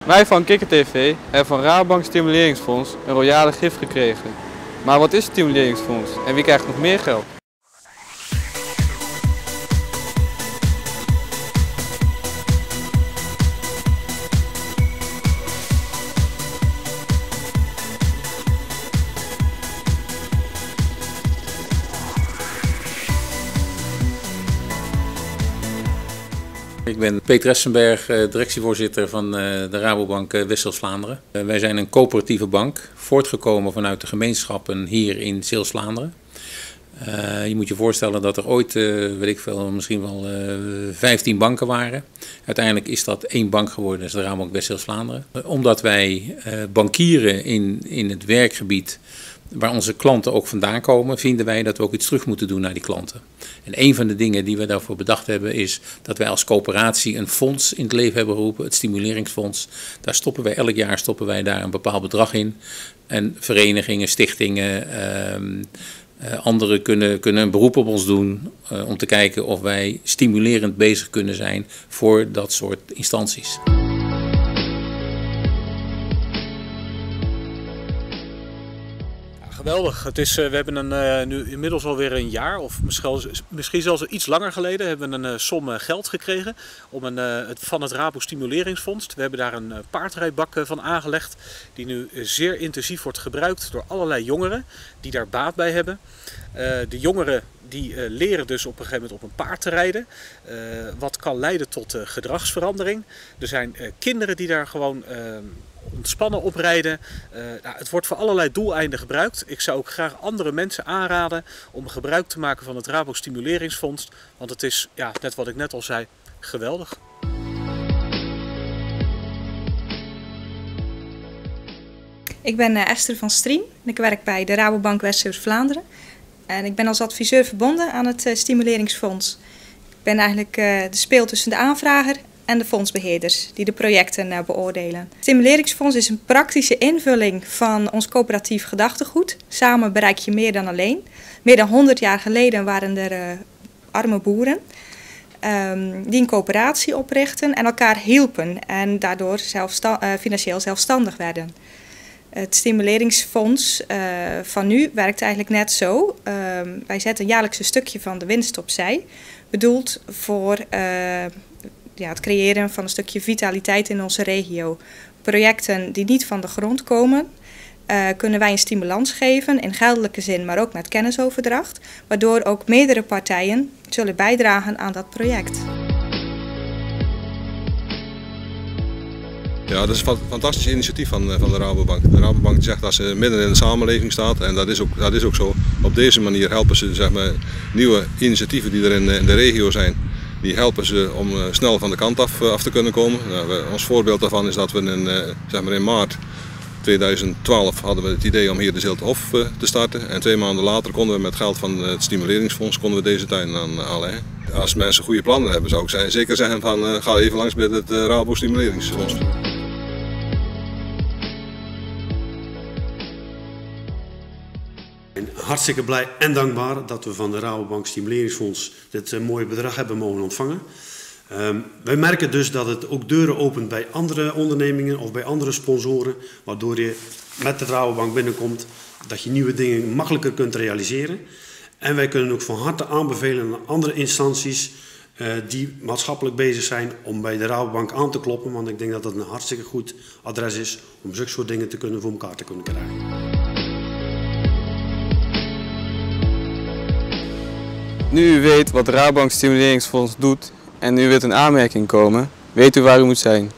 Wij van Kikker TV hebben van Rabobank Stimuleringsfonds een royale gift gekregen. Maar wat is het Stimuleringsfonds en wie krijgt nog meer geld? Ik ben Peter Essenberg, directievoorzitter van de Rabobank West-Zeeuws-Vlaanderen. Wij zijn een coöperatieve bank, voortgekomen vanuit de gemeenschappen hier in Zeeuws-Vlaanderen. Je moet je voorstellen dat er ooit, weet ik veel, misschien wel 15 banken waren. Uiteindelijk is dat één bank geworden, dat is de Rabobank West-Zeeuws-Vlaanderen. Omdat wij bankieren in het werkgebied waar onze klanten ook vandaan komen, vinden wij dat we ook iets terug moeten doen naar die klanten. En een van de dingen die we daarvoor bedacht hebben is dat wij als coöperatie een fonds in het leven hebben geroepen, het Stimuleringsfonds. Daar stoppen wij elk jaar daar een bepaald bedrag in. En verenigingen, stichtingen, anderen kunnen een beroep op ons doen om te kijken of wij stimulerend bezig kunnen zijn voor dat soort instanties. Geweldig. We hebben nu inmiddels alweer een jaar of misschien zelfs iets langer geleden hebben we een som geld gekregen van het Rabo Stimuleringsfonds. We hebben daar een paardrijbak van aangelegd die nu zeer intensief wordt gebruikt door allerlei jongeren die daar baat bij hebben. De jongeren die leren dus op een gegeven moment op een paard te rijden, wat kan leiden tot gedragsverandering. Er zijn kinderen die daar gewoon ontspannen oprijden. Het wordt voor allerlei doeleinden gebruikt. Ik zou ook graag andere mensen aanraden om gebruik te maken van het Rabo Stimuleringsfonds. Want het is, ja, net wat ik net al zei, geweldig. Ik ben Esther van Strien en ik werk bij de Rabobank West-Zeeuws-Vlaanderen. En ik ben als adviseur verbonden aan het Stimuleringsfonds. Ik ben eigenlijk de speel tussen de aanvrager en de fondsbeheerders die de projecten beoordelen. Het Stimuleringsfonds is een praktische invulling van ons coöperatief gedachtegoed. Samen bereik je meer dan alleen. Meer dan 100 jaar geleden waren er arme boeren die een coöperatie oprichten en elkaar hielpen en daardoor financieel zelfstandig werden. Het Stimuleringsfonds van nu werkt eigenlijk net zo. Wij zetten jaarlijks een stukje van de winst opzij, bedoeld voor het creëren van een stukje vitaliteit in onze regio. Projecten die niet van de grond komen, kunnen wij een stimulans geven in geldelijke zin, maar ook met kennisoverdracht, waardoor ook meerdere partijen zullen bijdragen aan dat project. Ja, dat is een fantastisch initiatief van de Rabobank. De Rabobank zegt dat ze midden in de samenleving staat en dat is ook zo. Op deze manier helpen ze, zeg maar, nieuwe initiatieven die er in de regio zijn. Die helpen ze om snel van de kant af te kunnen komen. Ons voorbeeld daarvan is dat we in maart 2012 hadden we het idee om hier de Ziltehof te starten. En 2 maanden later konden we met geld van het Stimuleringsfonds deze tuin aanleggen. Als mensen goede plannen hebben, zou ik zeker zeggen van ga even langs met het Rabo Stimuleringsfonds. Ik ben hartstikke blij en dankbaar dat we van de Rabobank Stimuleringsfonds dit mooie bedrag hebben mogen ontvangen. Wij merken dus dat het ook deuren opent bij andere ondernemingen of bij andere sponsoren, waardoor je met de Rabobank binnenkomt, dat je nieuwe dingen makkelijker kunt realiseren. En wij kunnen ook van harte aanbevelen aan andere instanties die maatschappelijk bezig zijn om bij de Rabobank aan te kloppen, want ik denk dat dat een hartstikke goed adres is om zulke soort dingen voor elkaar te kunnen krijgen. Nu u weet wat Rabobank Stimuleringsfonds doet en u wilt in aanmerking komen, weet u waar u moet zijn.